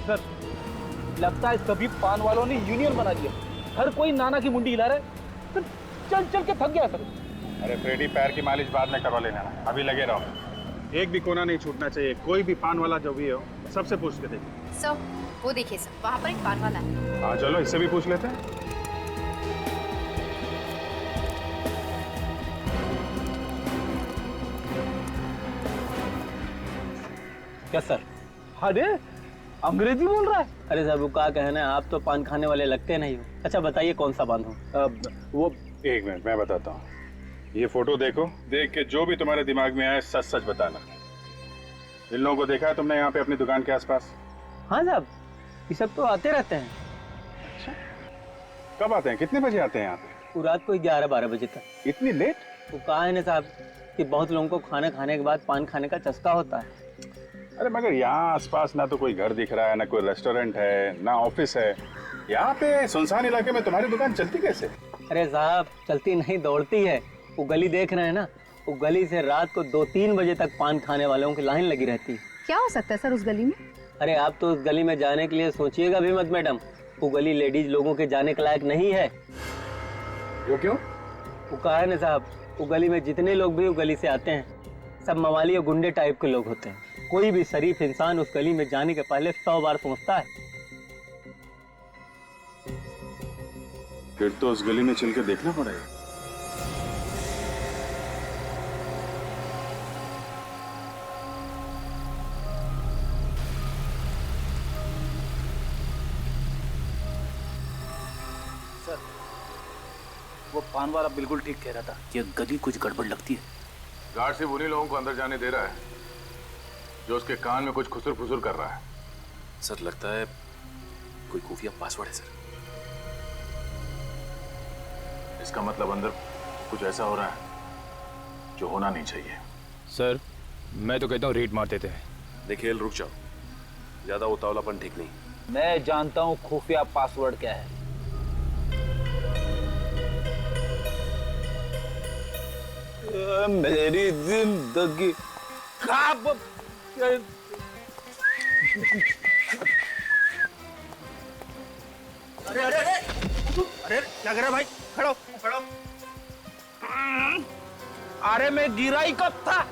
Sir, लगता है सभी पान वालों ने यूनियन बना दिया। हर कोई नाना की मुंडी हिला रहा है। सर, चल चल के थक गया सर। अरे फ्रेडी, पैर की मालिश बाद में करवा लेना, अभी लगे रहो। एक भी कोना नहीं छूटना चाहिए। कोई भी पान वाला जो भी हो, सबसे पूछ के देखिए। सर, वो देखिए सर, वहाँ पर एक पान वाला है। हाँ चलो, इससे भी पूछ लेते हैं। क्या सर? अरे अंग्रेजी बोल रहा है। अरे साहब, वो क्या कहना है, आप तो पान खाने वाले लगते नहीं हो। अच्छा बताइए कौन सा पान हो? वो एक मिनट मैं बताता हूँ। ये फोटो देखो, देख के जो भी तुम्हारे दिमाग में आए सच सच बताना। इन लोगों को देखा है तुमने यहाँ पे अपनी दुकान के आसपास? हाँ साहब, ये सब तो आते रहते हैं। अच्छा, कब आते हैं, कितने बजे आते हैं यहाँ पे? वो रात को 11-12 बजे तक। इतनी लेट? वो कहा है ना साहब कि बहुत लोगों को खाना खाने के बाद पान खाने का चस्का होता है। अरे मगर यहाँ आसपास ना तो कोई घर दिख रहा है, ना कोई रेस्टोरेंट है, ना ऑफिस है। यहाँ पे सुनसान इलाके में तुम्हारी दुकान चलती कैसे? अरे साहब, चलती नहीं दौड़ती है। वो गली देख रहे हैं ना, वो गली से रात को 2-3 बजे तक पान खाने वालों की लाइन लगी रहती है। क्या हो सकता है सर उस गली में? अरे आप तो उस गली में जाने के लिए सोचिएगा भी मत मैडम। वो गली लेडीज लोगों के जाने के लायक नहीं है। वो क्यों? वो कहा है ना साहब, वो गली में जितने लोग भी वो गली से आते हैं, सब मवाली और गुंडे टाइप के लोग होते हैं। कोई भी शरीफ इंसान उस गली में जाने के पहले 100 बार सोचता है। फिर तो उस गली में चल के देखना पड़ेगा। सर, वो पान वाला बिल्कुल ठीक कह रहा था कि गली कुछ गड़बड़ लगती है। गार्ड सिर्फ उन्हीं लोगों को अंदर जाने दे रहा है जो उसके कान में कुछ खुसुर फुसुर कर रहा है। सर लगता है कोई खुफिया पासवर्ड है सर। इसका मतलब अंदर कुछ ऐसा हो रहा है जो होना नहीं चाहिए। सर, मैं तो कहता हूँ रेड मार देते हैं। देखिए रुक जाओ, ज्यादा उतावलापन ठीक नहीं। मैं जानता हूँ खुफिया पासवर्ड क्या है। मेरी जिंदगी अरे अरे अरे अरे क्या कर रहा है भाई? खड़ो खड़ो। अरे मैं गिरा ही कब था?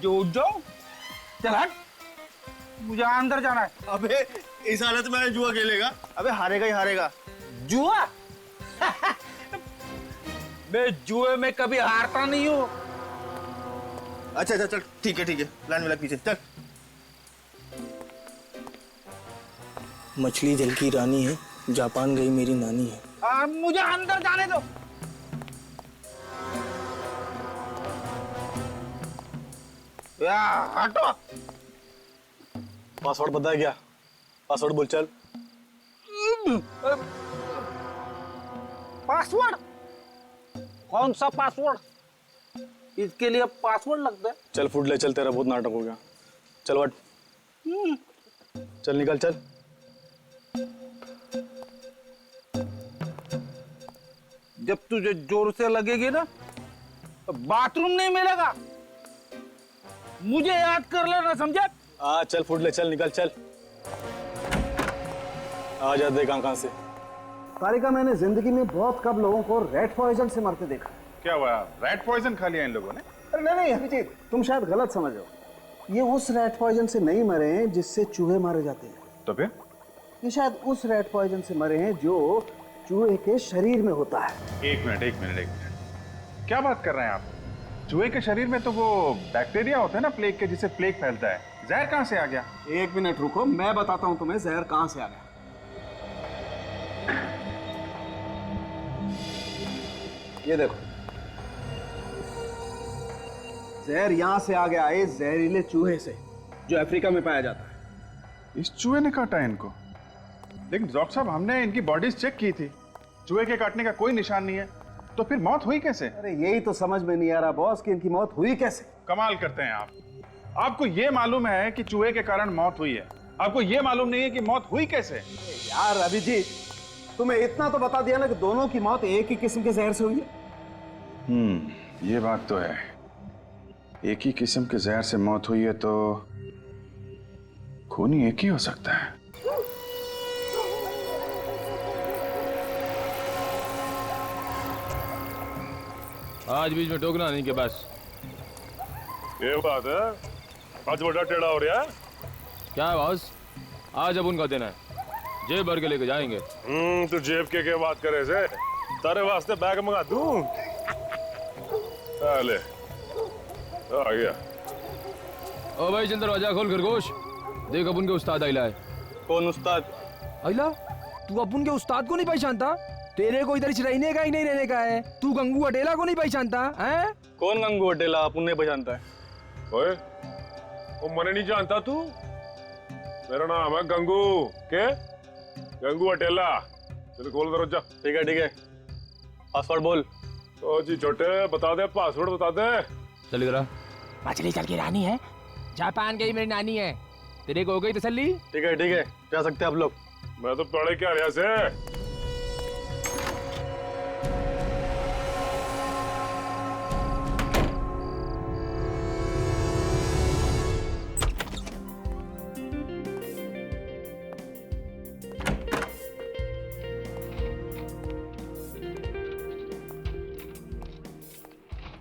जो जाओ, चल हट, मुझे अंदर जाना है। अबे इस हालत में जुआ खेलेगा? अबे हारेगा ही हारेगा। जुआ? मैं जुए में कभी हारता नहीं हूँ। अच्छा अच्छा चल ठीक है लाइन में लग पीछे चल। मछली जल की रानी है, जापान गई मेरी नानी है। मुझे अंदर जाने दो। या हटो। पासवर्ड पता है क्या? पासवर्ड बोल चल। पासवर्ड? कौन सा पासवर्ड? इसके लिए पासवर्ड लगता है? चल फुट ले चल, तेरा बहुत नाटक हो गया। चल वट, चल निकल चल। जब तुझे जोर से लगेगी ना तो बाथरूम नहीं मिलेगा। मुझे याद कर लेना, समझा? हाँ चल फुट ले चल, निकल चल। आ जा, देख कहाँ से। तारिका, मैंने जिंदगी में बहुत कम लोगों को रेड पॉइजन से मरते देखा। क्या हुआ, रेड पॉइजन खा लिया इन लोगों ने? अरे नहीं अभिजीत, तुम शायद गलत समझ रहे हो। ये उस रेड पॉइजन से नहीं मरे हैं जिससे चूहे मारे जाते हैं। तो फिर? ये शायद उस रेड पॉइजन से मरे हैं जो चूहे के शरीर में होता है। एक मिनट, क्या बात कर रहे हैं आप? चूहे के शरीर में तो वो बैक्टीरिया होता है ना प्लेग के, जिससे प्लेग फैलता है। जहर कहाँ से आ गया? एक मिनट रुको, मैं बताता हूँ तुम्हें जहर कहाँ से आ गया। ये देखो, जहर यहां से आ गया है, जहरीले चूहे से जो अफ्रीका में पाया जाता है। इस चूहे ने काटा है इनको? लेकिन डॉक्टर साहब, हमने इनकी बॉडीज चेक की थी, चूहे के काटने का कोई निशान नहीं है। तो फिर मौत हुई कैसे? अरे यही तो समझ में नहीं आ रहा बॉस कि इनकी मौत हुई कैसे। कमाल करते हैं आप। आपको ये मालूम है कि चूहे के कारण मौत हुई है, आपको ये मालूम नहीं है कि मौत हुई कैसे। यार अभिजीत, तुम्हें इतना तो बता दिया ना कि दोनों की मौत एक ही किस्म के जहर से हुई है। ये बात तो है। एक ही किस्म के जहर से मौत हुई है तो खून ही एक ही हो सकता है। आज बीच में टोकना नहीं के बस। ये बात है, आज बड़ा टेढ़ा हो रहा है। क्या है बॉस, आज अब उनका दिन है, जेब भर के लेके जाएंगे। तो जेब के क्या बात करे से, तारे वास्ते बैग मंगा दूं। ले आ गया। ओ भाई चल दरवाजा खोल खरगोश, देख अपन के उस्ताद आइला है। कौन उस्ताद? आइला, तू अपन के उस्ताद को नहीं पहचानता? तेरे को इधर रहने का ही नहीं रहने का है। तू गंगू अटेला को नहीं पहचानता है? कौन गंगू अटेला? अपन नहीं पहचानता है। ओए, वो मने नहीं जानता तू? मेरा नाम है गंगू। के गंगू अटेला। चल खोल दरवाजा। ठीक है, पासवर्ड बोल। ओ जी छोटे, बता दे पासवर्ड बता दे। चल इधर आ। मछली चल की रानी है, जापान गई मेरी नानी है। तेरे को हो गई तसल्ली? ठीक है, जा सकते हैं आप लोग। मैं तो पढ़े क्या रहा से।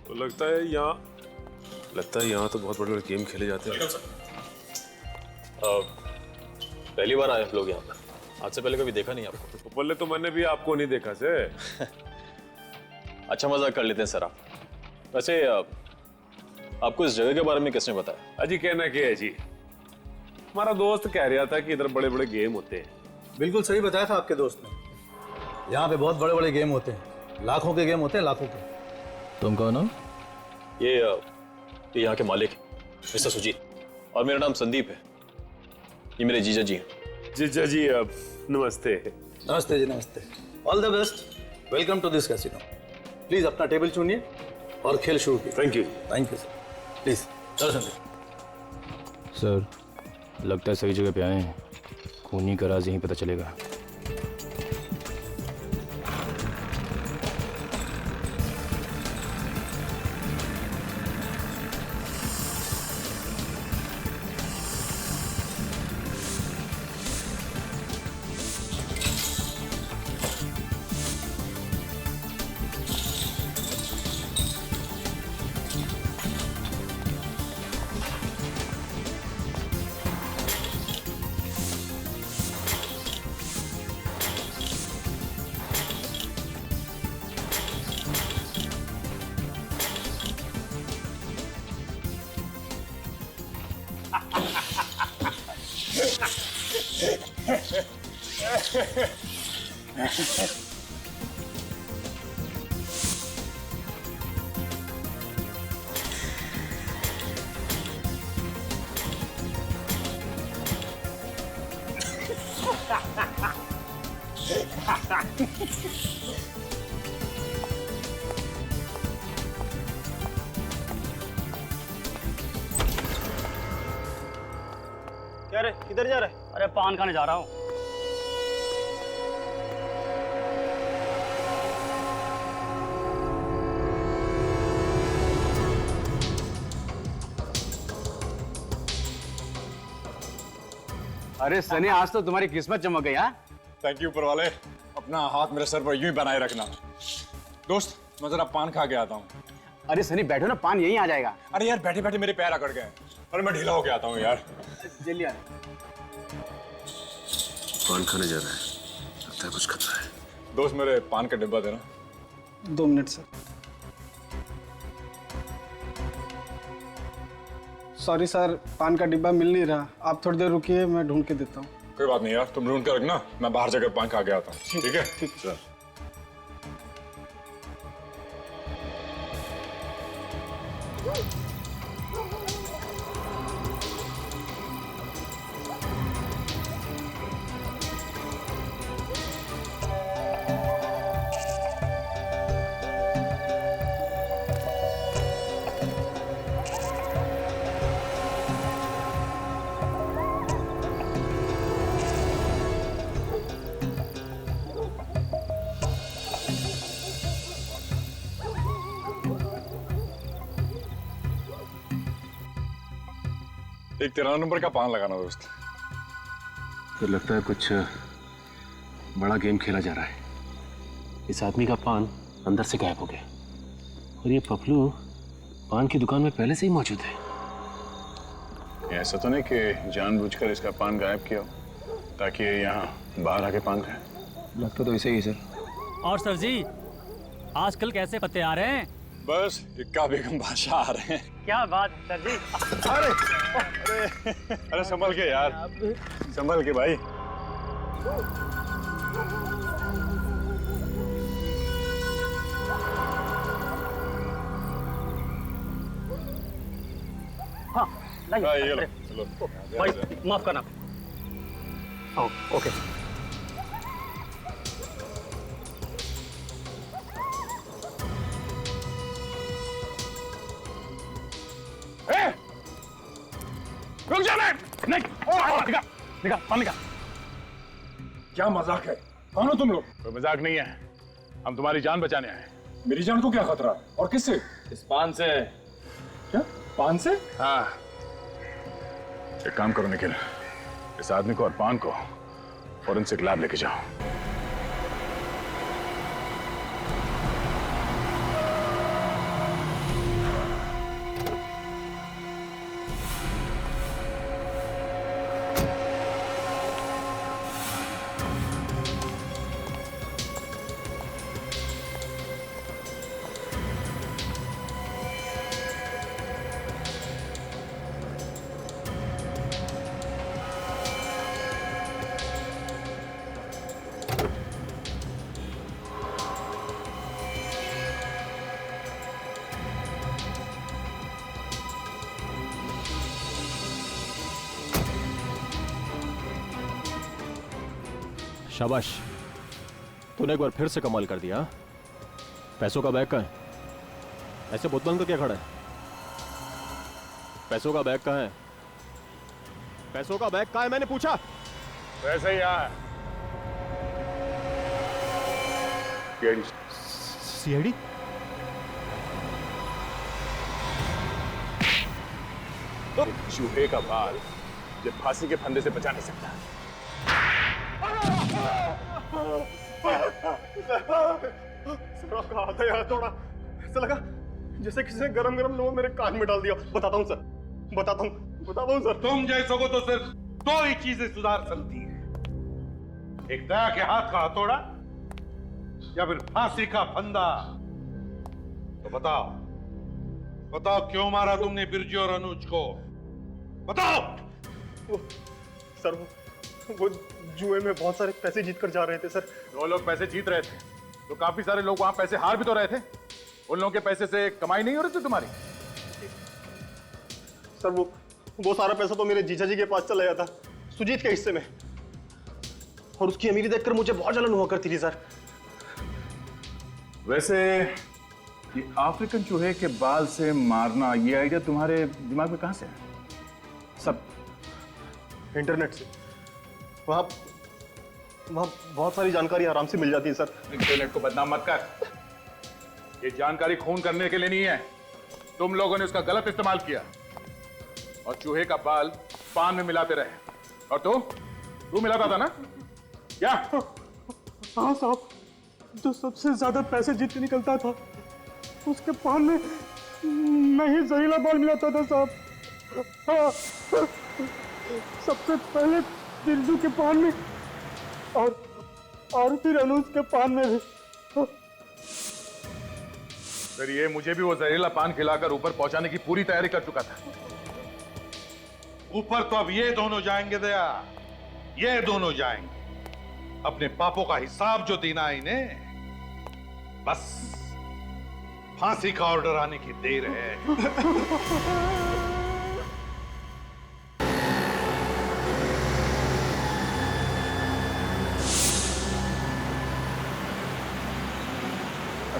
तो लगता है यहाँ तो बहुत बड़े बड़े गेम खेले जाते हैं। पहली बार आए आप लोग यहाँ पर, आज से पहले कभी देखा नहीं आपको। तो पहले तो मैंने भी आपको नहीं देखा से। अच्छा मजाक कर लेते हैं सर आप। वैसे आपको इस जगह के बारे में किसने बताया? अजी कहना क्या है जी, हमारा दोस्त कह रहा था कि इधर बड़े बड़े गेम होते हैं। बिल्कुल सही बताया था आपके दोस्त ने। यहाँ पे बहुत बड़े बड़े गेम होते हैं, लाखों के गेम होते हैं, लाखों के। तुम कौन हो? ये यहाँ के मालिक मिस्टर सुजीत, और मेरा नाम संदीप है। ये मेरे जीजा जी हैं। जीजा जी नमस्ते। नमस्ते जी, नमस्ते। All the best, welcome to this casino. Please अपना टेबल चुनिए और खेल शुरू कीजिए। Thank you. Thank you sir. Please चलो संदीप। सर लगता है सही जगह पे आए हैं, खूनी का राज यहीं पता चलेगा। क्या रे, किधर जा रहा है? अरे पान खाने जा रहा हूँ। अरे सनी, आज तो तुम्हारी किस्मत चमक गई। हाँ, थैंक यू ऊपर वाले। अपना हाथ मेरे सर पर यूं ही बनाए रखना। दोस्त, मैं जरा पान खा के आता हूँ। अरे सनी बैठो ना, पान यहीं आ जाएगा। अरे यार बैठे बैठे मेरे पैर अकड़ गए। अरे मैं ढीला होके आता हूँ यार। जल्दी आ। पान खाने जा रहा है, लगता है कुछ खतरा है। दोस्त मेरे पान का डिब्बा देना। 2 मिनट सर। सॉरी सर, पान का डिब्बा मिल नहीं रहा। आप थोड़ी देर रुकिए, मैं ढूंढ के देता हूँ। कोई बात नहीं यार, तुम ढूंढ कर रखना, मैं बाहर जाकर पान खा के आता हूँ। ठीक है? ठीक। चल। एक 13 नंबर का पान लगाना दोस्त। फिर लगता है कुछ बड़ा गेम खेला जा रहा है। इस आदमी का पान अंदर से गायब हो गया और ये पपलू पान की दुकान में पहले से ही मौजूद है। ऐसा तो नहीं कि जानबूझकर इसका पान गायब किया हो ताकि ये यहाँ बाहर आके पान खाए? लगता तो ऐसे ही है सर। और सर जी आजकल कैसे पत्ते आ रहे हैं? बस इक्का बेगम बादशाह आ रहे हैं। क्या बात सर जी। अरे संभल के यार, संभल के भाई। हाँ लाइए। ये लो, चलो। भाई माफ करना। ओके। रुक जा। नहीं, निकाल पान निकाल। क्या मजाक है? कौन हो तुम लोग? कोई मजाक नहीं है, हम तुम्हारी जान बचाने आए हैं। मेरी जान को क्या खतरा है? और किससे? इस पान से। क्या पान से? हाँ, एक काम करो निखिल, इस आदमी को और पान को फॉरेंसिक लैब लेके जाओ। शाबाश, तूने एक बार फिर से कमाल कर दिया। पैसों का बैग कहाँ है? ऐसे बुत बंद क्या खड़ा है? पैसों का बैग कहाँ है? पैसों का बैग कहाँ है मैंने पूछा। वैसे ही यार। सीआईडी? चूहे का बाल जब फांसी के फंदे से बचा नहीं सकता। सर आपका हाथ है यार, थोड़ा ऐसा लगा जैसे किसी ने गरम गरम लोग मेरे कान में डाल दिया। बताता हूँ सर, बताता हूँ सर। तुम जैसों को तो सिर्फ दो ही चीजें सुधार सकती है, एक दया के हाथ का हथौड़ा या फिर फांसी का फंदा। तो बताओ बताओ क्यों मारा तुमने बिरजू और अनुज को? बताओ। सर वो जुए में बहुत सारे पैसे जीत कर जा रहे थे सर। दो लोग पैसे जीत रहे थे तो काफी सारे लोग वहां पैसे हार भी तो रहे थे। उन लोगों के पैसे से कमाई नहीं हो रही थी तुम्हारी? सर वो सारा पैसा तो मेरे जीजा जी के पास चला गया था, सुजीत के हिस्से में, और उसकी अमीरी देखकर मुझे बहुत जलन हुआ करती थी सर। वैसे ये अफ्रीकन चूहे के बाल से मारना, ये आइडिया तुम्हारे दिमाग में कहां से है? सब इंटरनेट से। वहां बहुत सारी जानकारी आराम से मिल जाती है सर। इंटरनेट को बदनाम मत कर, ये जानकारी खून करने के लिए नहीं है। तुम लोगों ने उसका गलत इस्तेमाल किया और चूहे का बाल पान में मिलाते रहे। और तू मिलाता था ना क्या? हाँ साहब, जो सबसे ज्यादा पैसे जीत के निकलता था उसके पान में मैं ही जहरीला बाल मिलाता था साहब। हाँ, सबसे पहले बिरजू के पान में और फिर अनुज के पान में भी। फिर ये मुझे भी वो जहरीला पान खिलाकर ऊपर पहुंचाने की पूरी तैयारी कर चुका था। ऊपर तो अब ये दोनों जाएंगे दया, ये दोनों जाएंगे। अपने पापों का हिसाब जो देना है इन्हें, बस फांसी का ऑर्डर आने की देर है।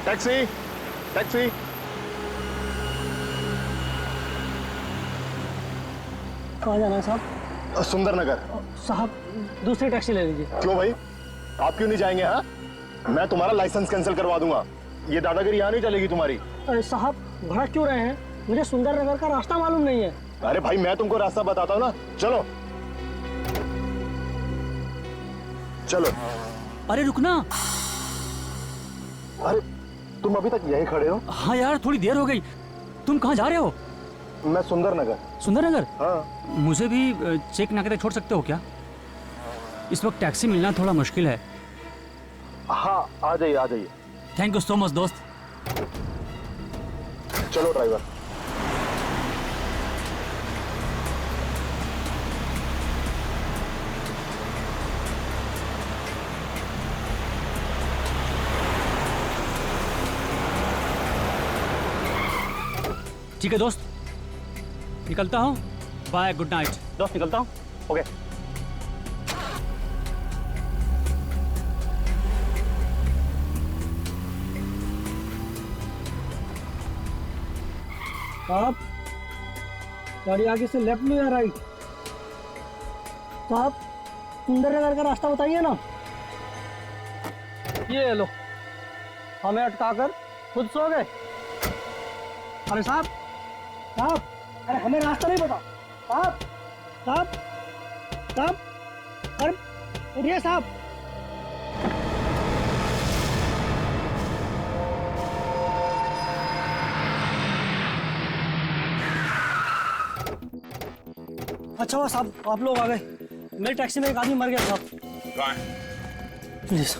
Taxi taxi. कहाँ जाना है साहब? सुंदरनगर। साहब दूसरी टैक्सी ले लीजिए। क्यों भाई, आप क्यों नहीं जाएंगे? हाँ, मैं तुम्हारा लाइसेंस कैंसिल करवा दूंगा। ये दादागिरी यहाँ नहीं चलेगी तुम्हारी। अरे साहब भड़क क्यों रहे हैं? मुझे सुंदरनगर का रास्ता मालूम नहीं है। अरे भाई मैं तुमको रास्ता बताता हूँ ना, चलो चलो। अरे रुकना। अरे तुम अभी तक यहीं खड़े हो? हाँ यार, थोड़ी देर हो गई। तुम कहाँ जा रहे हो? मैं सुंदरनगर। सुंदरनगर? हाँ। मुझे भी चेक नाके तक छोड़ सकते हो क्या? इस वक्त टैक्सी मिलना थोड़ा मुश्किल है। हाँ, आ जाइए आ जाइए। थैंक यू सो मच दोस्त। चलो ड्राइवर। ठीक है दोस्त, निकलता हूँ। Bye, good night. दोस्त निकलता हूँ। ओके। साहब, गाड़ी आगे से लेफ्ट में या राइट? साहब, सुंदरनगर का रास्ता बताइए ना। ये लो, हमें अटकाकर खुद सो गए। अरे साहब, साहब, अरे हमें रास्ता नहीं पता। साहब, साहब, साहब, अरे उठिए साहब। अच्छा हुआ साहब आप लोग आ गए। मेरी टैक्सी में एक आदमी मर गया साहब। कहाँ है? प्लीज।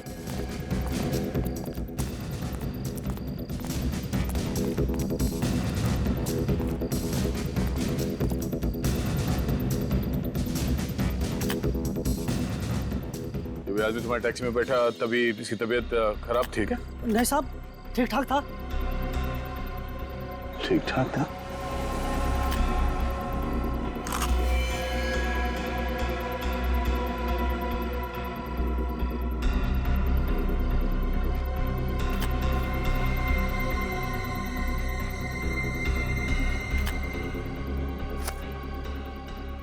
जब ये आदमी तुम्हारी टैक्सी में बैठा तभी इसकी तबीयत खराब थी क्या? नहीं साहब, ठीक ठाक था। ठीक ठाक था।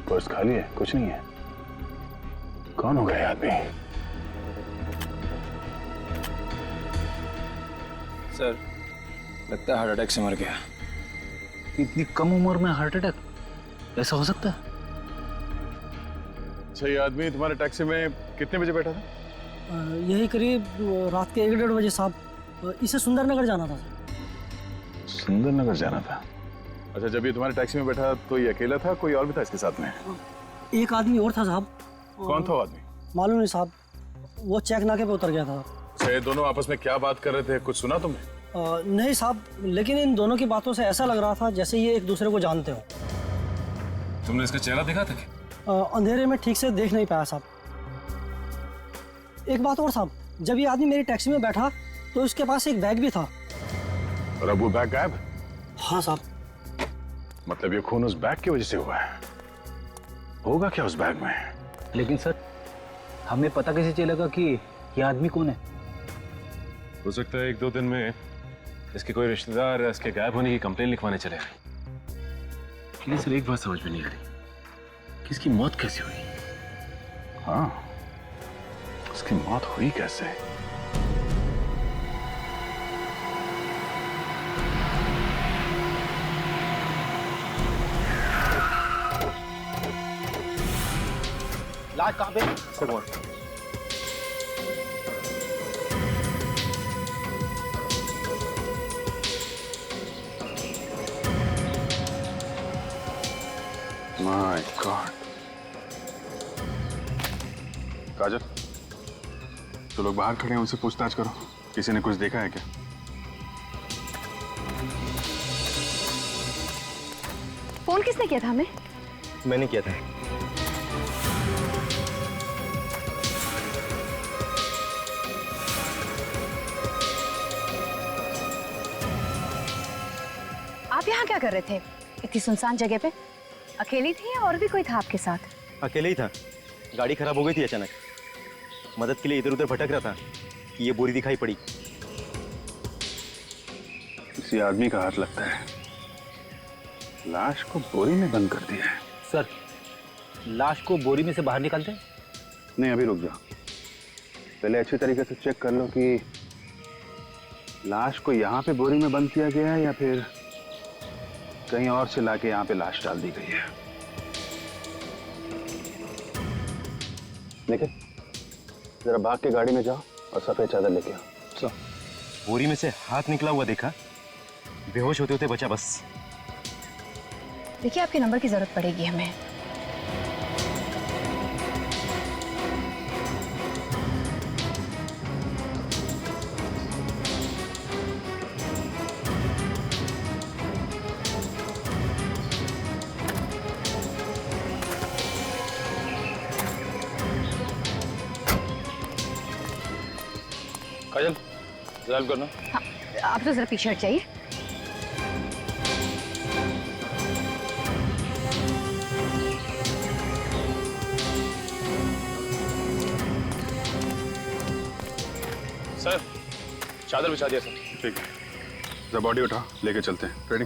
पर्स खाली है, कुछ नहीं है। कौन होगा ये आदमी? सर, लगता है हार्ट अटैक से मर गया। इतनी कम उम्र में हार्ट अटैक? ऐसा हो सकता है? अच्छा, ये आदमी तुम्हारे टैक्सी में कितने बजे बैठा था? यही करीब रात के 1-1:30 बजे साहब। इसे सुंदरनगर जाना था। सुंदरनगर जाना था। अच्छा, जब ये तुम्हारे टैक्सी में बैठा तो ये अकेला था, कोई और भी था इसके साथ में? एक आदमी और था साहब। कौन था वो आदमी? मालूम नहीं साहब, वो चेक नाके पे उतर गया था। अच्छा, ये दोनों आपस में क्या बात कर रहे थे, कुछ सुना तुमने? नहीं साहब, लेकिन इन दोनों की बातों से ऐसा लग रहा था जैसे ये एक दूसरे को जानते हो। तुमने इसका चेहरा देखा था क्या? अंधेरे में ठीक से देख नहीं पाया साहब। एक बात और साहब, जब ये आदमी मेरी टैक्सी में बैठा तो उसके पास एक बैग भी था। और अब वो बैग गायब है? हाँ साहब। मतलब ये खून उस बैग की वजह से हुआ है। होगा क्या उस बैग में? लेकिन सर, हमें पता कैसे चलेगा कि ये आदमी कौन है? हो सकता है 1-2 दिन में इसके कोई रिश्तेदार इसके गायब होने की कंप्लेन लिखवाने चले गए। लेकिन सर, एक बात समझ में नहीं आ रही कि इसकी मौत कैसे हुई? हाँ, उसकी मौत हुई कैसे? लाश कहाँ पे? My God. काजल, तो लोग बाहर खड़े हैं, उनसे पूछताछ करो। किसी ने कुछ देखा है क्या? फोन किसने किया था हमें? मैंने किया था। आप यहाँ क्या कर रहे थे इतनी सुनसान जगह पे? अकेली थी या और भी कोई था आपके साथ? अकेले ही था। गाड़ी खराब हो गई थी अचानक। मदद के लिए इधर उधर भटक रहा था कि ये बोरी दिखाई पड़ी। किसी आदमी का हाथ लगता है। लाश को बोरी में बंद कर दिया है। सर, लाश को बोरी में से बाहर निकालते हैं? नहीं, अभी रुक जाओ। पहले अच्छी तरीके से चेक कर लो कि लाश को यहाँ पे बोरी में बंद किया गया है या फिर कहीं और से लाके यहाँ पे लाश डाल दी गई है। लेकिन जरा भाग के गाड़ी में जाओ और सफेद चादर लेके आओ। बोरी में से हाथ निकला हुआ देखा, बेहोश होते होते बचा बस। देखिए, आपके नंबर की जरूरत पड़ेगी हमें। काजल, ड्राइव करना। हाँ, आप तो जरा पीछे हट जाइए। सर, चादर बिछा दिया सर। ठीक है, जब बॉडी उठा लेके चलते हैं। रेडी?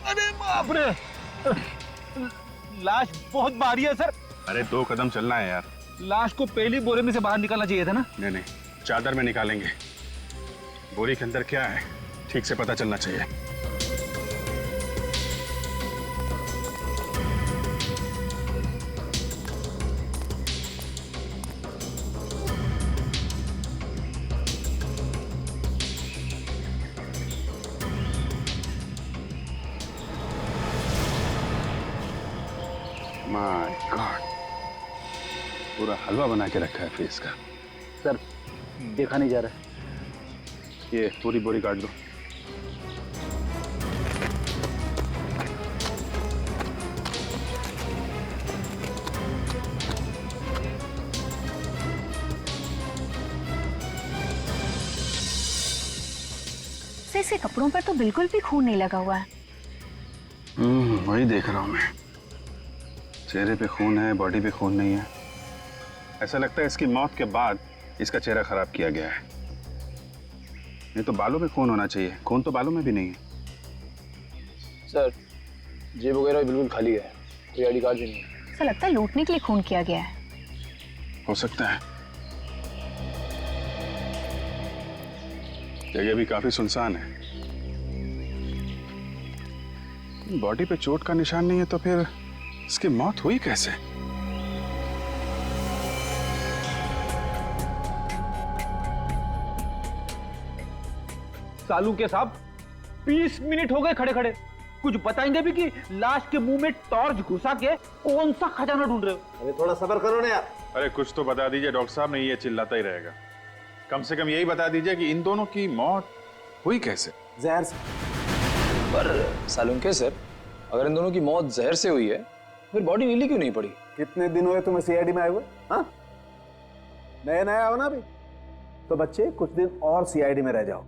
अरे बाप रे, लाश बहुत भारी है सर। अरे 2 कदम चलना है यार। लाश को पहली बोरे में से बाहर निकालना चाहिए था ना। नहीं नहीं, चादर में निकालेंगे। बोरी के अंदर क्या है ठीक से पता चलना चाहिए। माय गॉड, पूरा हलवा बना के रखा है फेस का। सर, देखा नहीं जा रहा है। ये पूरी बोरी काट दो। इसके कपड़ों पर तो बिल्कुल भी खून नहीं लगा हुआ है। वही देख रहा हूं मैं। चेहरे पे खून है, बॉडी पे खून नहीं है। ऐसा लगता है इसकी मौत के बाद इसका चेहरा खराब किया गया है। नहीं तो बालों में खून होना चाहिए, खून तो बालों में भी नहीं है। सर, जेब वगैरह बिल्कुल खाली है, कोई आईडी कार्ड भी नहीं है। ऐसा लगता है लूटने के लिए खून किया गया है। हो सकता है। जगह भी काफी सुनसान है। बॉडी पे चोट का निशान नहीं है तो फिर इसकी मौत हुई कैसे? सालू के साहब 20 मिनट हो गए खड़े खड़े, कुछ बताएंगे भी कि लाश के मुंह में टॉर्च घुसा के कौन सा खजाना ढूंढ रहे हो? अरे थोड़ा सब्र करो ना यार। अरे कुछ तो बता दीजिए डॉक्टर साहब, नहीं ये चिल्लाता ही रहेगा। कम से कम यही बता दीजिए कि इन दोनों की मौत हुई कैसे? जहर से। पर सालुंके सर, अगर इन दोनों की मौत जहर से हुई है फिर बॉडी नीली क्यों नहीं पड़ी? कितने दिन हुए तुम्हें सीआईडी में आए हुए? हाँ, नया नया हो ना अभी तो बच्चे कुछ दिन और सीआईडी में रह जाओ,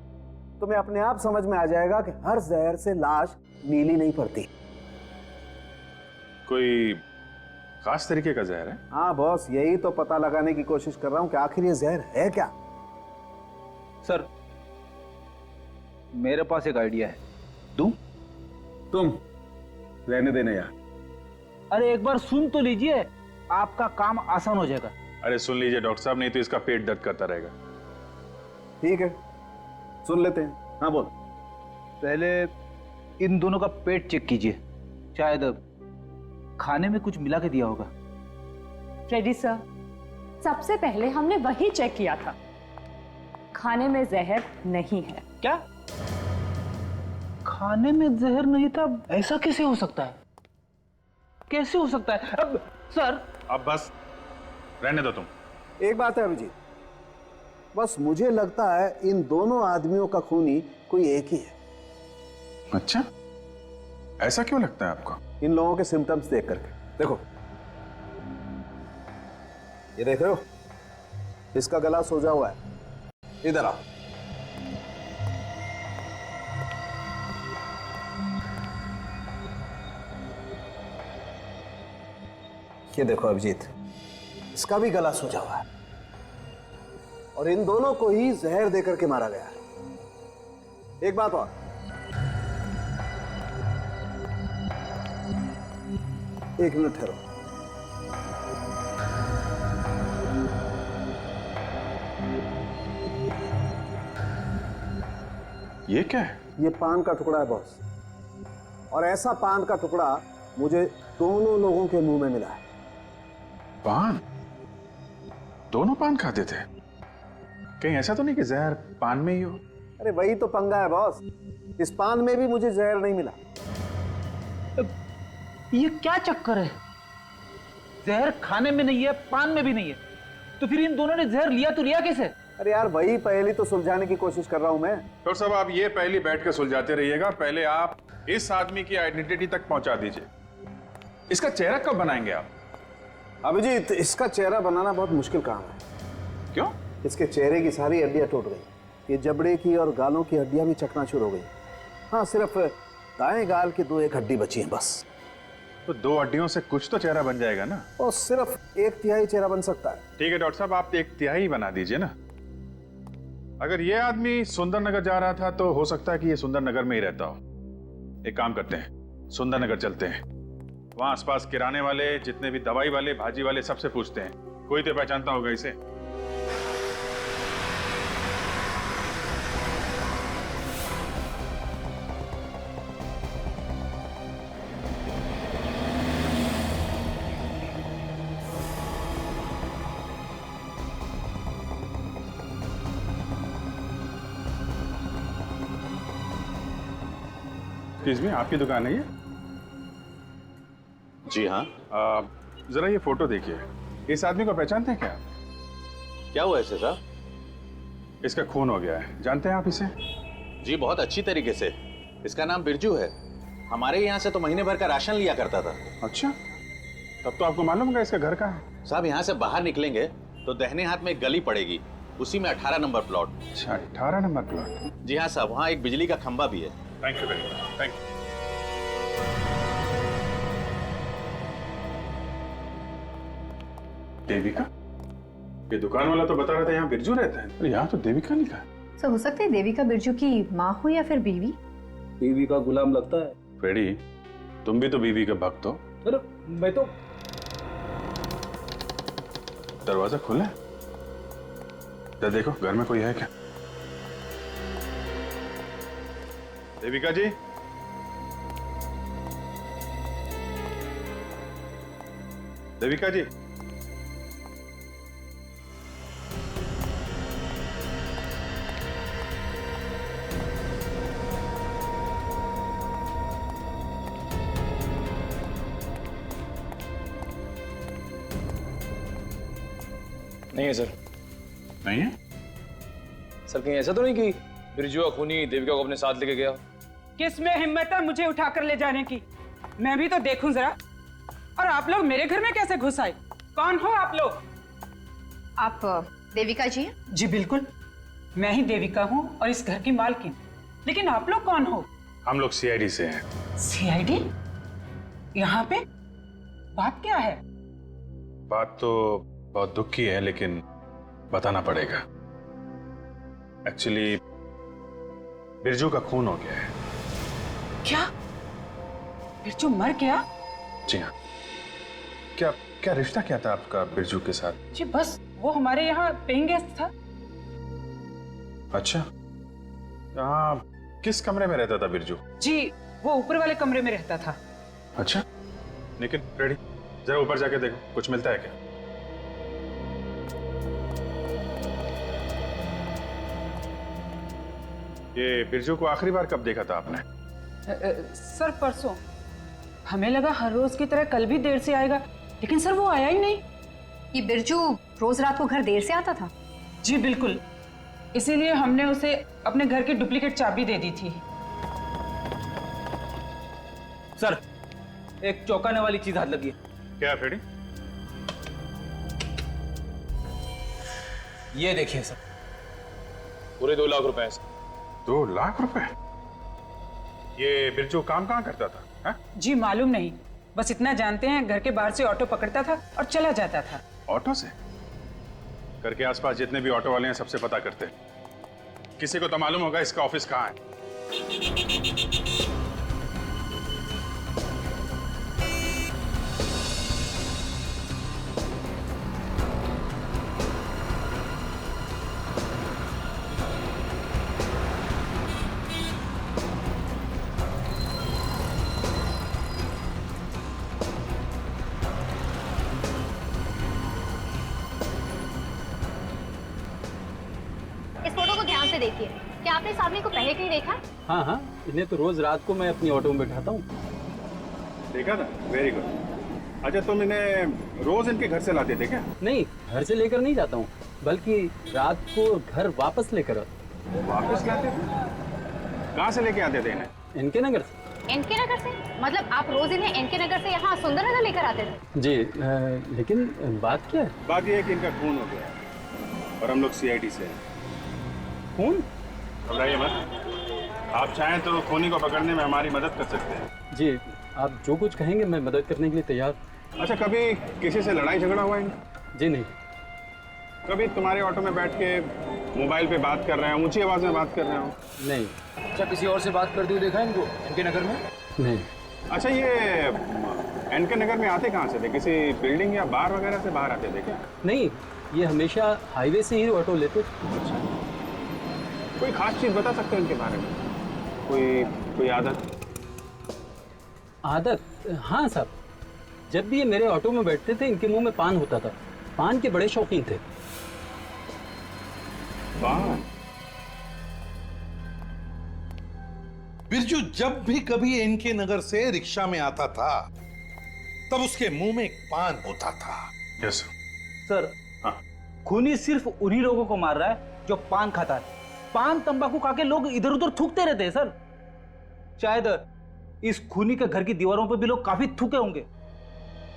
तुम्हें अपने आप समझ में आ जाएगा कि हर जहर से लाश नीली नहीं पड़ती। कोई खास तरीके का जहर है? हाँ बॉस, यही तो पता लगाने की कोशिश कर रहा हूँ कि आखिर ये जहर है क्या। सर, मेरे पास एक आइडिया है, दूं? तुम रहने देना यार। अरे एक बार सुन तो लीजिए, आपका काम आसान हो जाएगा। अरे सुन लीजिए डॉक्टर साहब, नहीं तो इसका पेट दर्द करता रहेगा। ठीक है, सुन लेते हैं। हाँ बोल। पहले इन दोनों का पेट चेक कीजिए, शायद खाने में कुछ मिला के दिया होगा। रेडी सर, सबसे पहले हमने वही चेक किया था, खाने में जहर नहीं है। क्या? खाने में जहर नहीं था? ऐसा कैसे हो सकता है? कैसे हो सकता है? अब सर, अब बस रहने दो तुम। एक बात है अभिजीत, बस मुझे लगता है इन दोनों आदमियों का खूनी कोई एक ही है। अच्छा, ऐसा क्यों लगता है आपको? इन लोगों के सिम्टम्स देख करके। देखो, ये देख रहे हो, इसका गला सूजा हुआ है। इधर आओ। ये देखो अभिजीत, इसका भी गला सूजा हुआ है और इन दोनों को ही जहर देकर के मारा गया है। एक बात और, एक मिनट ठहरो। ये क्या है? ये पान का टुकड़ा है बॉस, और ऐसा पान का टुकड़ा मुझे दोनों लोगों के मुंह में मिला है। पान? दोनों पान खाते थे? कहीं ऐसा तो नहीं कि जहर पान में ही हो? अरे वही तो पंगा है बॉस, इस पान में भी मुझे जहर नहीं मिला। ये क्या चक्कर है? जहर खाने में नहीं है, पान में भी नहीं है, तो फिर इन दोनों ने जहर लिया तो लिया कैसे? अरे यार वही पहली तो सुलझाने की कोशिश कर रहा हूं मैं। डॉक्टर साहब आप ये पहले बैठ कर सुलझाते रहिएगा, पहले आप इस आदमी की आइडेंटिटी तक पहुंचा दीजिए। इसका चेहरा कब बनाएंगे आप? अभिजीत, इसका चेहरा बनाना बहुत मुश्किल काम है। क्यों? इसके चेहरे की सारी हड्डियां टूट गई, ये जबड़े की और गालों की हड्डियां भी चकनाचूर हो गई। हाँ, सिर्फ दाएं गाल की 2-1 हड्डी बची है बस। तो 2 हड्डियों से कुछ तो चेहरा बन जाएगा ना? और सिर्फ 1/3 चेहरा बन सकता है। ठीक है डॉक्टर साहब, आप 1/3 बना दीजिए ना। अगर ये आदमी सुंदरनगर जा रहा था तो हो सकता है कि ये सुंदरनगर में ही रहता हो। एक काम करते हैं, सुंदरनगर चलते हैं, वहां आसपास किराने वाले, जितने भी दवाई वाले, भाजी वाले, सबसे पूछते हैं, कोई तो पहचानता होगा इसे। एक्सक्यूज मी, आपकी दुकान है ये? जी हाँ। जरा ये फोटो देखिए, इस आदमी को पहचानते हैं क्या? क्या हुआ है साहब? इसका खून हो गया है, जानते हैं आप इसे? जी बहुत अच्छी तरीके से। इसका नाम बिरजू है, हमारे यहाँ से तो महीने भर का राशन लिया करता था। अच्छा, तब तो आपको मालूम होगा इसका घर कहाँ है? साहब यहाँ से बाहर निकलेंगे तो दाहिने हाथ में एक गली पड़ेगी, उसी में 18 नंबर प्लॉट। अच्छा, 18 नंबर प्लॉट? जी हाँ साहब, वहाँ एक बिजली का खंबा भी है। Thank you very much, thank you. Devika? ये दुकान वाला तो बता रहा था यहाँ बिरजू रहता है, पर यहाँ तो देविका लिखा है। सर हो सकता है देविका बिरजू की माँ हो या फिर बीवी। बीवी का गुलाम लगता है। फ्रेडी, तुम भी तो बीवी के भक्त हो। अरे मैं तो। दरवाजा खुला है, जरा देखो घर में कोई है क्या। देविका जी, देविका जी, नहीं है सर। नहीं है सर, कहीं ऐसा तो नहीं कि बिरजू का खूनी देविका को अपने साथ लेके गया? किसमें हिम्मत है मुझे उठाकर ले जाने की? मैं भी तो देखूं जरा। और आप लोग मेरे घर में कैसे घुस आए? कौन हो आप लोग? आप देविका जी हैं? जी बिल्कुल, मैं ही देविका हूँ और इस घर की मालकिन। लेकिन आप लोग कौन हो? हम लोग सीआईडी से हैं। सीआईडी? यहाँ पे बात क्या है? बात तो बहुत दुख की है, लेकिन बताना पड़ेगा। एक्चुअली बिरजू का खून हो गया है। क्या? बिरजू मर गया? जी हाँ। क्या क्या रिश्ता क्या था आपका बिरजू के साथ? जी बस वो हमारे यहाँ पेइंग गेस्ट था। अच्छा, यहाँ किस कमरे में रहता था बिरजू? जी वो ऊपर वाले कमरे में रहता था। अच्छा, लेकिन फ्रेडी जरा ऊपर जाके देखो, कुछ मिलता है क्या? ये बिरजू को आखिरी बार कब देखा था आपने? सर परसों। हमें लगा हर रोज की तरह कल भी देर से आएगा, लेकिन सर वो आया ही नहीं। ये बिरजू रोज रात को घर देर से आता था? जी बिल्कुल, इसीलिए हमने उसे अपने घर की डुप्लीकेट चाबी दे दी थी। सर, एक चौंकाने वाली चीज हाथ लगी है। क्या है फ्रेडी? ये देखिए सर, पूरे 2 लाख रुपए हैं सर। 2 लाख रुपए? ये बिरजू काम कहाँ करता था? हा? जी मालूम नहीं, बस इतना जानते हैं घर के बाहर से ऑटो पकड़ता था और चला जाता था। ऑटो से? करके आसपास जितने भी ऑटो वाले हैं सबसे पता करते हैं, किसी को तो मालूम होगा इसका ऑफिस कहाँ है। से देखिए। क्या आपने सामने को पहले कहीं देखा? हाँ हाँ, इन्हें तो रोज रात को मैं अपनी ऑटो में बैठाता हूँ। देखा था? Very good. अच्छा, तुम इन्हें रोज इनके घर से लाते थे क्या? नहीं, घर से लेकर नहीं जाता हूँ, बल्कि रात को घर वापस लेकर आता। वापस लाते थे? कहाँ से लेके आते थे इन्हें? इनके नगर से। इनके नगर से? मतलब आप रोज इन्हें इनके नगर से यहाँ सुंदरनगर लेकर आते थे? जी, लेकिन बात क्या है? बात यह है कि इनका खून हो गया और हम लोग सीआईडी से हैं। खून? घबराइए मत, आप चाहें तो खूनी को पकड़ने में हमारी मदद कर सकते हैं। जी, आप जो कुछ कहेंगे मैं मदद करने के लिए तैयार। अच्छा, कभी किसी से लड़ाई झगड़ा हुआ है? जी नहीं। कभी तुम्हारे ऑटो में बैठ के मोबाइल पे बात कर रहे हैं, ऊंची आवाज में बात कर रहे हो? नहीं। अच्छा, किसी और से बात करते हुए देखा इनको इनके नगर में? नहीं। अच्छा, ये इनके नगर में आते कहाँ से थे? किसी बिल्डिंग या बार वगैरह से बाहर आते थे क्या? नहीं, ये हमेशा हाईवे से ही ऑटो लेते थे। अच्छा, कोई खास चीज बता सकते हैं इनके बारे में? कोई आदत? आदत? हाँ साहब, जब भी ये मेरे ऑटो में बैठते थे इनके मुंह में पान होता था। पान के बड़े शौकीन थे। पान? बिरजू जब भी कभी इनके नगर से रिक्शा में आता था तब उसके मुंह में एक पान होता था। यस सर, खूनी सिर्फ उन्हीं लोगों को मार रहा है जो पान खाता है। पान तंबाकू खा के लोग इधर उधर थूकते रहते हैं सर। शायद इस खूनी के घर की दीवारों पर भी लोग काफी थूके होंगे।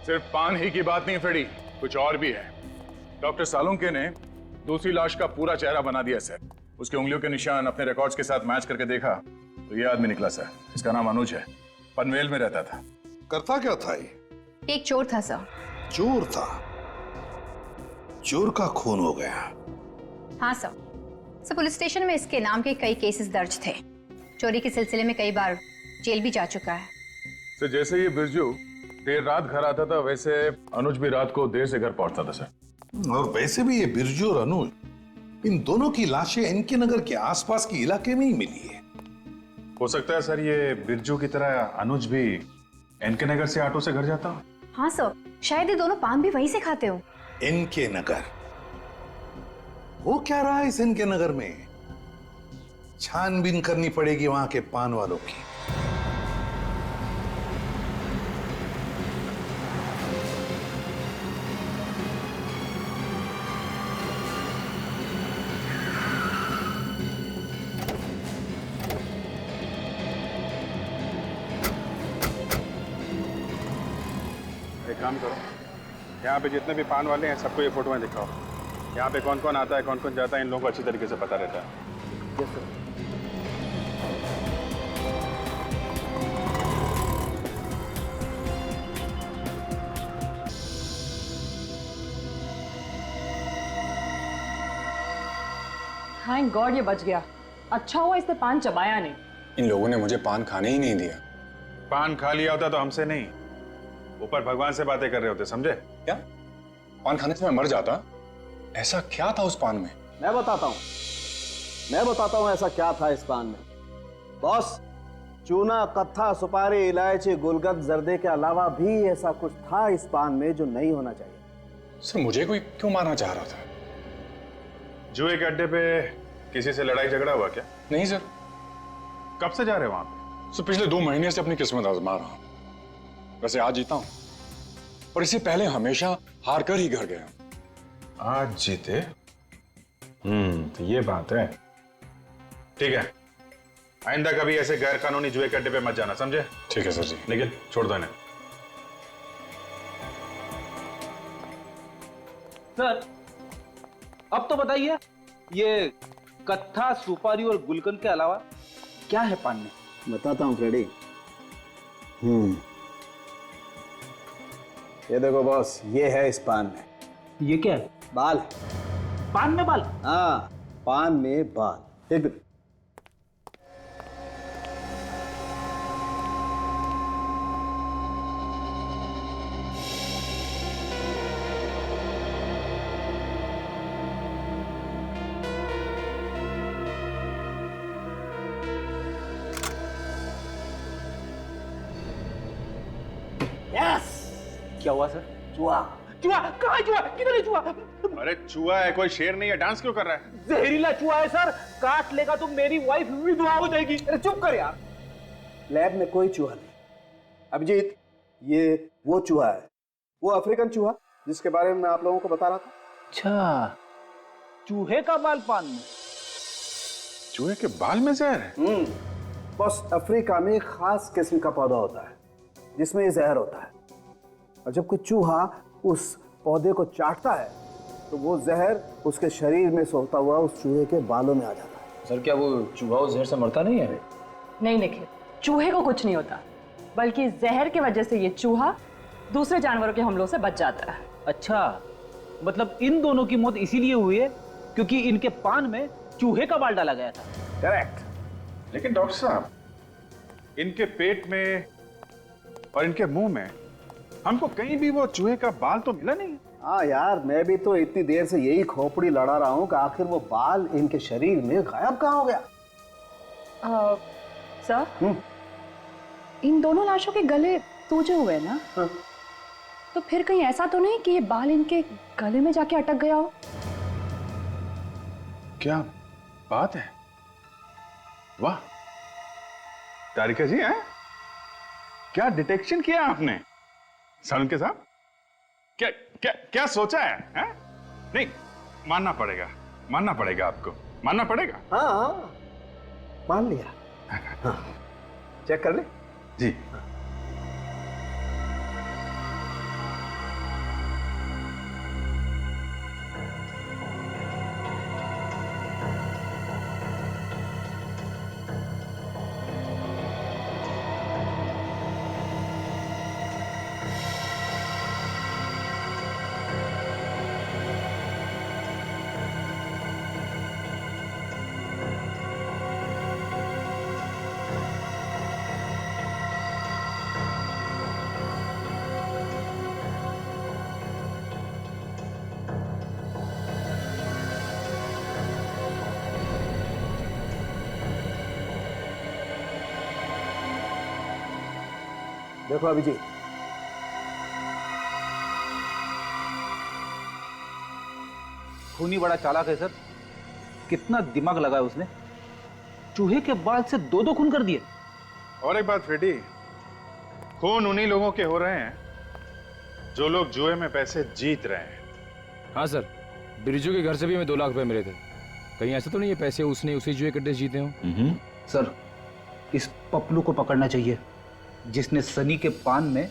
सिर्फ पान ही की बात नहीं फ्रेडी, कुछ और भी है। डॉक्टर सालुंके ने दूसरी लाश का पूरा चेहरा बना दिया सर। उसकी उंगलियों के निशान अपने रिकॉर्ड्स के साथ मैच करके देखा तो ये आदमी निकला सर। इसका नाम अनुज है, पनवेल में रहता था। करता क्या था ये? एक चोर था सर। चोर था? चोर का खून हो गया? हाँ सर। पुलिस स्टेशन में इसके नाम के कई केसेस दर्ज थे। चोरी के सिलसिले में कई बार जेल भी जा चुका है। सर, जैसे ये बिरजू देर रात घर आता था वैसे अनुज भी रात को देर से घर पहुंचता था सर। और वैसे भी ये बिरजू और अनुज, इन दोनों की लाशें इनके नगर के आसपास के इलाके में ही मिली है। हो सकता है सर ये बिरजू की तरह अनुज भी इनके नगर से ऑटो से घर जाता हो। हाँ सर, शायद ये दोनों पान भी वहीं से खाते हो। इनके नगर? वो क्या रहा है इस इनके नगर में? छानबीन करनी पड़ेगी वहां के पान वालों की। एक काम करो, यहाँ पे जितने भी पान वाले हैं सबको ये फोटो में दिखाओ। यहाँ पे कौन कौन आता है, कौन कौन जाता है, इन लोगों को अच्छी तरीके से पता रहता है। Yes sir. थैंक गॉड ये बच गया। अच्छा हुआ इसने पान चबाया नहीं। इन लोगों ने मुझे पान खाने ही नहीं दिया। पान खा लिया होता तो हमसे नहीं, ऊपर भगवान से बातें कर रहे होते, समझे? क्या पान खाने से मैं मर जाता? ऐसा क्या था उस पान में? मैं बताता हूं ऐसा क्या था इस पान में। बॉस, चूना, कत्था, सुपारी, इलायची, गुलकंद, जर्दे के अलावा भी ऐसा कुछ था इस पान में जो नहीं होना चाहिए। सर, मुझे कोई क्यों मारना चाह रहा था? जुए के अड्डे पे किसी से लड़ाई झगड़ा हुआ क्या? नहीं सर। कब से जा रहे हो वहां पे? सर, पिछले 2 महीने से अपनी किस्मत आजमा रहा हूं। वैसे आज जीता हूं, पर इससे पहले हमेशा हार कर ही घर गया। आज जीते? तो ये बात है। ठीक है, आइंदा कभी ऐसे गैर कानूनी जुए के अड्डे पे मत जाना, समझे? ठीक है सर जी। लेकिन छोड़ दो इन्हें। सर, अब तो बताइए, ये कत्था, सुपारी और गुलकंद के अलावा क्या है पान में? बताता हूं फ्रेडी। ये देखो बॉस, ये है इस पान में। ये क्या है? बाल। पान में बाल? हाँ, पान में बाल। एक मिनट। क्या हुआ सर? जुआ। चूहा कहाँ है? चूहा किधर है? चूहा अरे चूहा है, कोई शेर नहीं है। डांस क्यों कर रहा है? जहरीला चूहा है सर, काट लेगा तो मेरी वाइफ विधवा हो जाएगी। अरे चुप कर यार, लैब में कोई चूहा नहीं। अभिजीत, ये वो चूहा है, वो अफ्रीकन चूहा जिसके बारे में मैं आप लोगों को बता रहा था। अच्छा, चूहे का बाल पान में? चूहे के बाल में जहर है? बस अफ्रीका में एक खास किस्म का पौधा होता है जिसमें ये जहर होता है, और जब कोई चूहा उस पौधे को चाटता है तो वो जहर उसके शरीर में सोता हुआ उस चूहे के बालों में आ जाता है। सर क्या वो चूहा उस जहर से मरता नहीं है? नहीं निखिल, चूहे को कुछ नहीं होता, बल्कि जहर की वजह से ये चूहा दूसरे जानवरों के हमलों से बच जाता है। अच्छा, मतलब इन दोनों की मौत इसीलिए हुई है क्योंकि इनके पान में चूहे का बाल डाला गया था। करेक्ट। लेकिन डॉक्टर साहब, इनके पेट में और इनके मुंह में हमको कहीं भी वो चूहे का बाल तो मिला नहीं। हाँ यार, मैं भी तो इतनी देर से यही खोपड़ी लड़ा रहा हूँ कि आखिर वो बाल इनके शरीर में गायब कहाँ हो गया। सर, इन दोनों लाशों के गले सूजे हुए ना, तो फिर कहीं ऐसा तो नहीं कि ये बाल इनके गले में जाके अटक गया हो? क्या बात है, वाह तारिका जी, हैं? क्या डिटेक्शन किया आपने सारुण के साथ? क्या क्या क्या सोचा है? नहीं, मानना पड़ेगा आपको, मानना पड़ेगा। हाँ, मान लिया। हाँ, चेक कर ले जी। देखो अभिजीत, खूनी बड़ा चालाक है सर, कितना दिमाग लगाया उसने, चूहे के बाल से दो दो खून कर दिए। और एक बात फ्रेडी, खून उन्हीं लोगों के हो रहे हैं जो लोग जुए में पैसे जीत रहे हैं। हाँ सर, बिरजू के घर से भी हमें 2 लाख रुपए मिले थे। कहीं ऐसा तो नहीं है पैसे उसने उसी जुए के ड्रेस जीते हो? सर, इस पपलू को पकड़ना चाहिए जिसने सनी के पान में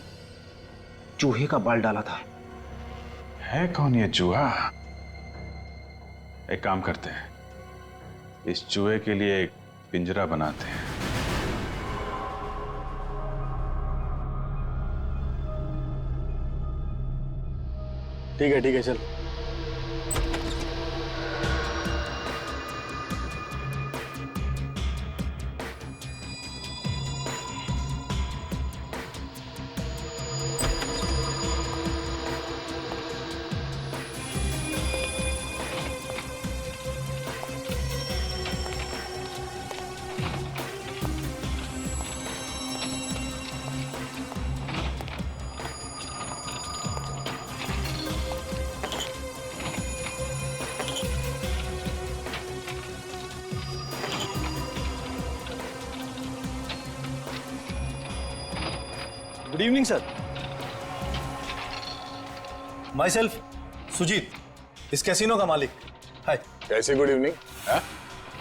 चूहे का बाल डाला था। है कौन ये चूहा? एक काम करते हैं, इस चूहे के लिए एक पिंजरा बनाते हैं। ठीक है चल। Good evening sir. Myself Sujit, इस कैसीनो का मालिक। हाय। कैसे गुड इवनिंग?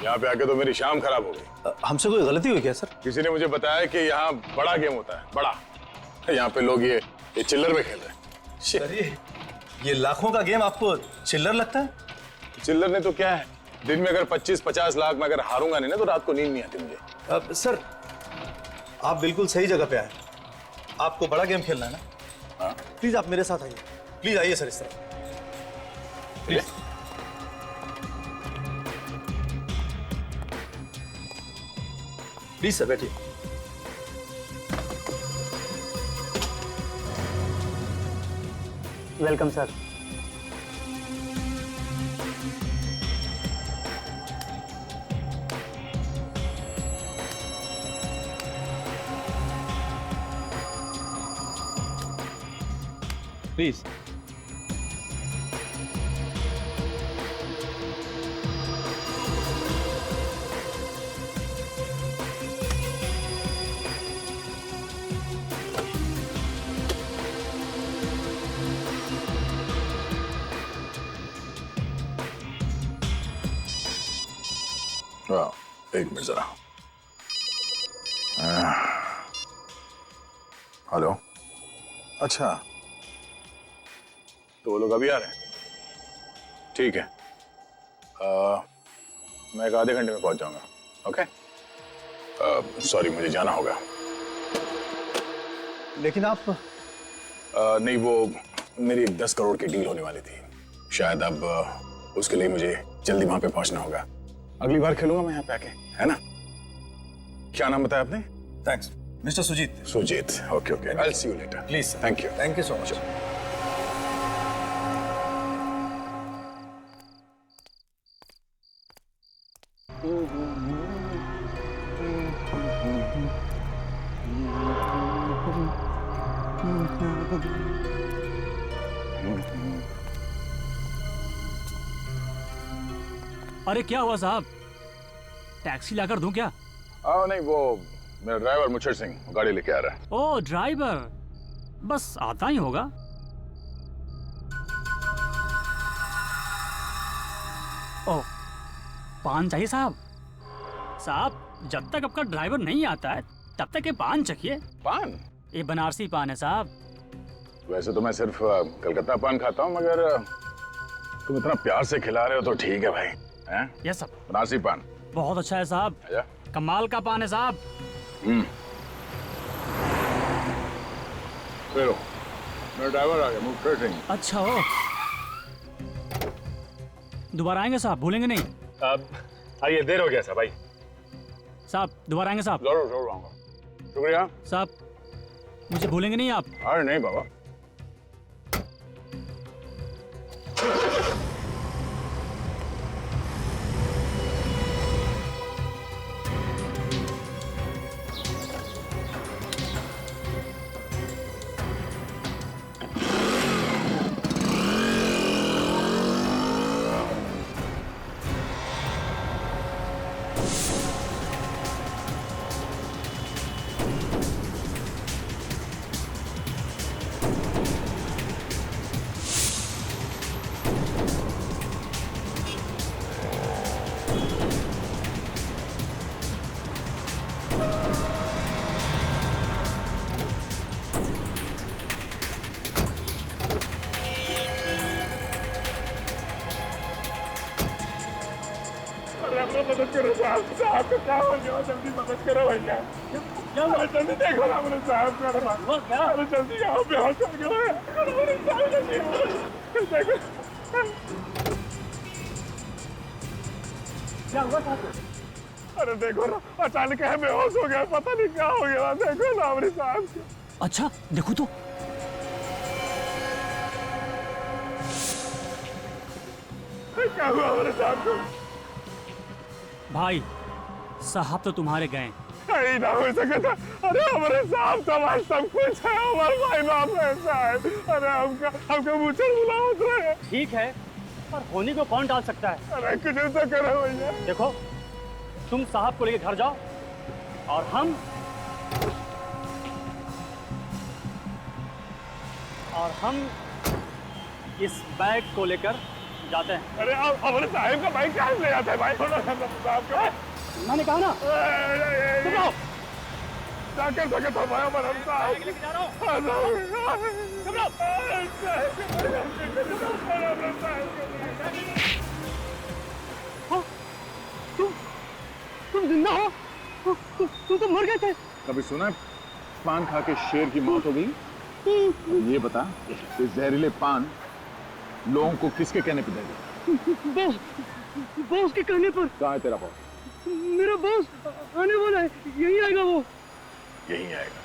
यहाँ पे आके तो मेरी शाम खराब हो गई। हमसे कोई गलती हुई क्या सर? किसी ने मुझे बताया कि यहाँ बड़ा गेम होता है, बड़ा। यहाँ पे लोग ये चिल्लर में खेल रहे हैं। सर ये लाखों का गेम आपको चिल्लर लगता है? चिल्लर ने तो क्या है, दिन में अगर 25-50 लाख में अगर हारूंगा नहीं ना तो रात को नींद नहीं आती मुझे। सर, आप बिल्कुल सही जगह पे आए। आपको बड़ा गेम खेलना है ना? हाँ। प्लीज आप मेरे साथ आइए, प्लीज आइए सर, इस तरफ प्लीज। प्लीज सर बैठिए। Welcome sir. प्लीज एक मिनट जरा। हेलो, अच्छा तो वो लोग अभी आ रहे हैं? ठीक है, मैं एक आधे घंटे में पहुंच जाऊंगा। ओके, सॉरी मुझे जाना होगा। लेकिन आप नहीं, वो मेरी 10 करोड़ की डील होने वाली थी, शायद अब उसके लिए मुझे जल्दी वहां पे पहुंचना होगा। अगली बार खेलूंगा मैं यहाँ पे आके, है ना? क्या नाम बताया आपने? Thanks mister Sujit. Sujit, okay okay, I will see you later. Please. Thank you. Thank you so much. अरे क्या हुआ साहब, टैक्सी लाकर दूं क्या? नहीं, वो मेरा ड्राइवर मुच्छर सिंह गाड़ी लेके आ रहा है। ओ ड्राइवर, बस आता ही होगा। ओ पान चाहिए साहब? साहब जब तक आपका ड्राइवर नहीं आता है तब तक ये पान चखिए। पान? ये बनारसी पान है साहब। वैसे तो मैं सिर्फ कलकत्ता पान खाता हूँ, मगर तुम इतना प्यार से खिला रहे हो तो ठीक है भाई। हैं? यस सब बनारसी पान बहुत अच्छा है साहब, कमाल का पान है साहब। चलो, मेरा ड्राइवर आ गया, मुझे सिंह। अच्छा हो, दोबारा आएंगे साहब, भूलेंगे नहीं? आइए, देर हो गया साहब, भाई साहब दोबारा आएंगे साहब? जरूर जरूर आऊंगा। शुक्रिया साहब, मुझे भूलेंगे नहीं आप? अरे नहीं बाबा। मदद करो साहब, साहब को क्या हो गया? जल्दी मदद करो भैया। अरे जल्दी देखो ना मेरे साहब का। अरे जल्दी आओ, बेहोश हो गया है। अरे मेरे साहब देखो क्या हुआ साहब? अरे देखो ना, अचानक है बेहोश हो गया, पता नहीं क्या हो गया। देखो ना मेरे साहब। अच्छा देखो तो। क्या हुआ मेरे साहब को? भाई साहब तो तुम्हारे गए। नहीं ना हो सके था। अरे हमारे साहब तो हमारे सब कुछ है, हमारे भाई बाप ऐसा है। अरे हमको मुझे बुलाओ रहे। ठीक है, पर होनी को कौन डाल सकता है? अरे कुछ तो करो भैया। देखो, तुम साहब को लेके घर जाओ और हम इस बैग को लेकर जाते हैं। अरे आप हमारे साहब का बाइक कहाँ ले जाते हैं भाई? साहब का मैंने कहा ना, जाकर सके तो भाई हमारा साहब लेके जा रहा हूँ। तुम जिंदा हो? तुम तो मर गए थे। कभी सुना पान खा के शेर की मौत हो गई? ये बता, इस जहरीले पान लोगों को किसके कहने पे देगा? बॉस के कहने पर। कहाँ है तेरा बॉस? मेरा बॉस आने वाला है, यही आएगा वो। यही आएगा।